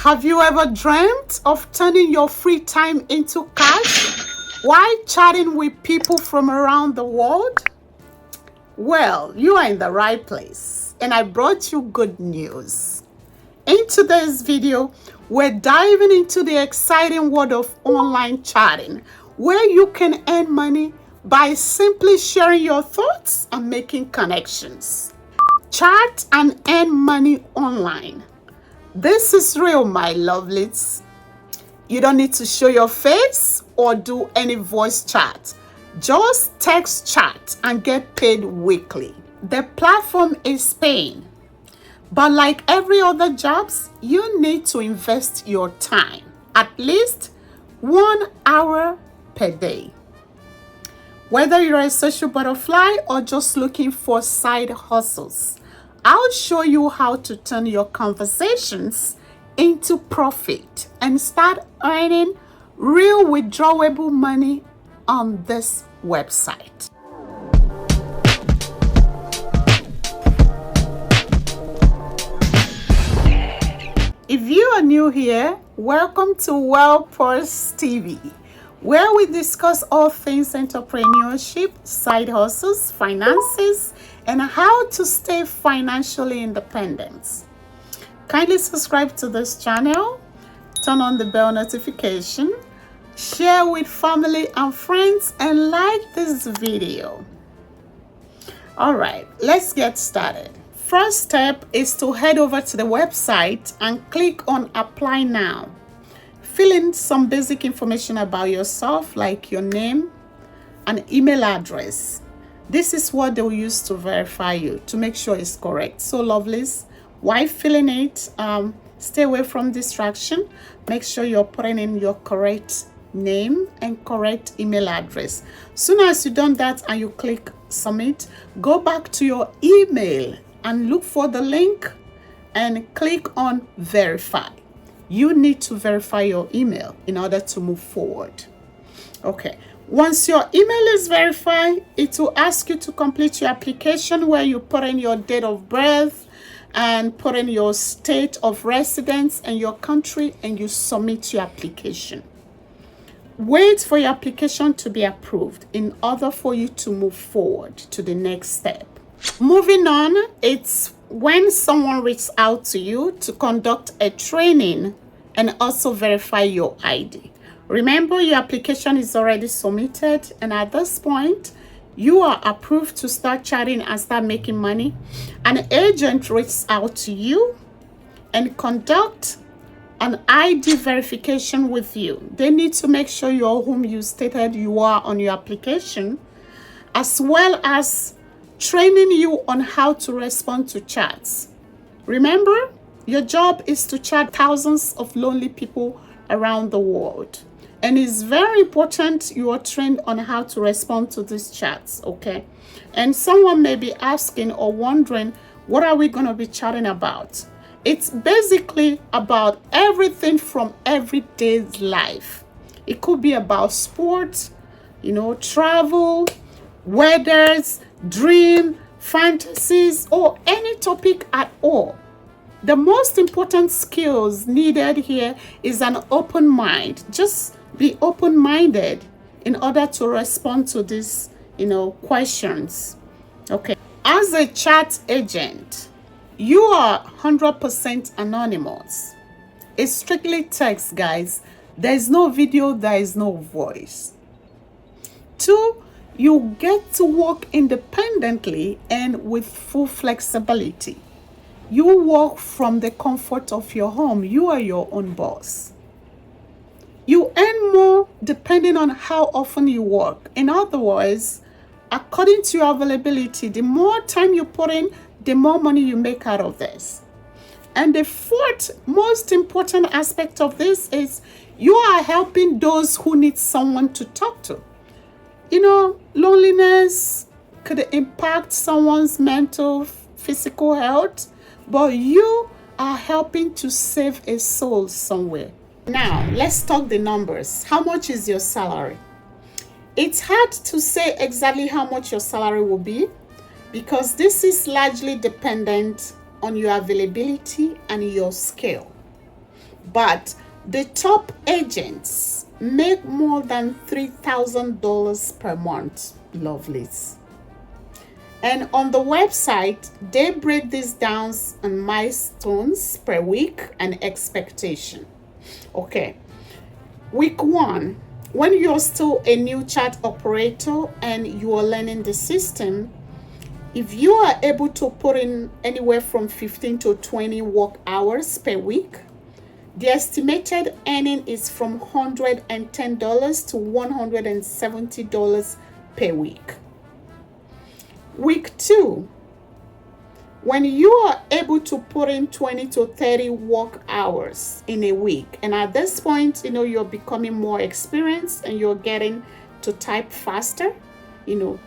Have you ever dreamt of turning your free time into cash while chatting with people from around the world? Well, you are in the right place, and I brought you good news. In today's video, we're diving into the exciting world of online chatting, where you can earn money by simply sharing your thoughts and making connections. Chat and earn money online. This is real, my lovelies. You don't need to show your face or do any voice chat. Just text chat and get paid weekly. The platform is paying. But like every other jobs, you need to invest your time, at least 1 hour per day. Whether you're a social butterfly or just looking for side hustles, I'll show you how to turn your conversations into profit and start earning real withdrawable money on this website. If you are new here, welcome to WellPurse TV, where we discuss all things entrepreneurship, side hustles, finances, and how to stay financially independent. Kindly subscribe to this channel, turn on the bell notification, share with family and friends, and like this video. All right, let's get started. First step is to head over to the website and click on Apply Now. Fill in some basic information about yourself, like your name and email address. This is what they will use to verify you, to make sure it's correct. So lovelies, while filling it, stay away from distraction. Make sure you're putting in your correct name and correct email address. Soon as you've done that and you click submit, go back to your email and look for the link and click on verify. You need to verify your email in order to move forward. Okay. Once your email is verified, it will ask you to complete your application, where you put in your date of birth and put in your state of residence and your country, and you submit your application. Wait for your application to be approved in order for you to move forward to the next step. Moving on, it's when someone reaches out to you to conduct a training and also verify your ID. Remember, your application is already submitted, and at this point, you are approved to start chatting and start making money. An agent reaches out to you and conduct an ID verification with you. They need to make sure you're whom you stated you are on your application, as well as training you on how to respond to chats. Remember, your job is to chat thousands of lonely people around the world. And it's very important you are trained on how to respond to these chats, okay? And someone may be asking or wondering, what are we going to be chatting about? It's basically about everything from everyday's life. It could be about sports, travel, weathers, dream, fantasies, or any topic at all. The most important skills needed here is an open mind. Just be open-minded in order to respond to these, questions. Okay. As a chat agent, you are 100% anonymous. It's strictly text, guys. There is no video, there is no voice. 2, you get to work independently and with full flexibility. You work from the comfort of your home. You are your own boss. You earn more depending on how often you work. In other words, according to your availability, the more time you put in, the more money you make out of this. And the fourth most important aspect of this is you are helping those who need someone to talk to. Loneliness could impact someone's mental, physical health, but you are helping to save a soul somewhere. Now, let's talk the numbers. How much is your salary? It's hard to say exactly how much your salary will be, because this is largely dependent on your availability and your skill. but the top agents make more than $3,000 per month, lovelies. And on the website, they break this down on milestones per week and expectation. Okay, week 1, when you're still a new chat operator and you are learning the system, if you are able to put in anywhere from 15 to 20 work hours per week, the estimated earning is from $110 to $170 per week. Week 2, when you are able to put in 20 to 30 work hours in a week, and at this point, you're becoming more experienced and you're getting to type faster, you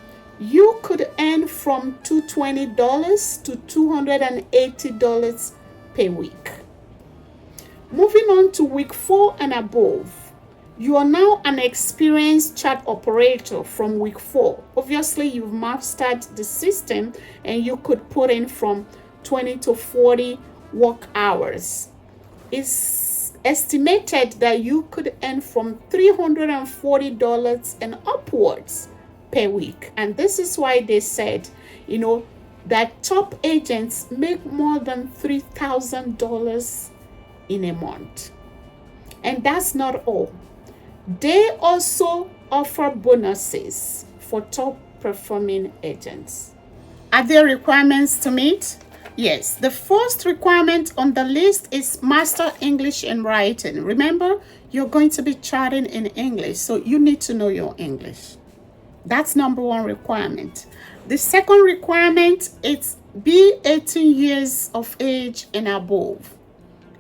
could earn from $220 to $280 per week. Moving on to week 4 and above, you are now an experienced chat operator from week 4. Obviously, you've mastered the system and you could put in from 20 to 40 work hours. It's estimated that you could earn from $340 and upwards per week. And this is why they said, that top agents make more than $3,000 in a month. And that's not all. They also offer bonuses for top performing agents. Are there requirements to meet? Yes, the first requirement on the list is master English and writing. Remember, you're going to be chatting in English, so you need to know your English. That's number 1 requirement. The second requirement is be 18 years of age and above.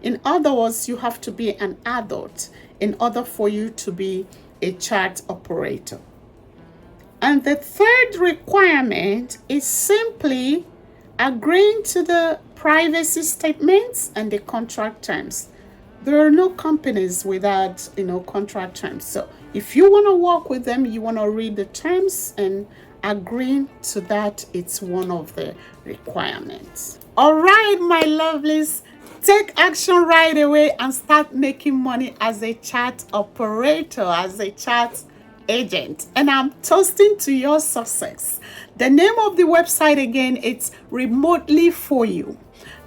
In other words, you have to be an adult in order for you to be a chat operator. And the third requirement is simply agreeing to the privacy statements and the contract terms. There are no companies without, contract terms. So if you want to work with them, you want to read the terms and agreeing to that. It's one of the requirements. All right, my lovelies. Take action right away and start making money as a chat operator, as a chat agent. And I'm toasting to your success. The name of the website again, it's Remotely For You.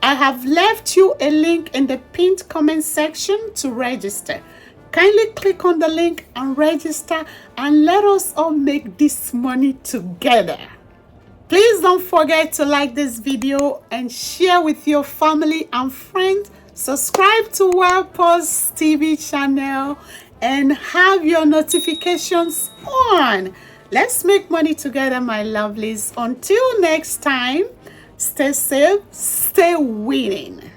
I have left you a link in the pinned comment section to register. Kindly click on the link and register, and let us all make this money together. Please don't forget to like this video and share with your family and friends. Subscribe to WellPulse TV channel and have your notifications on. Let's make money together, my lovelies. Until next time, stay safe, stay winning.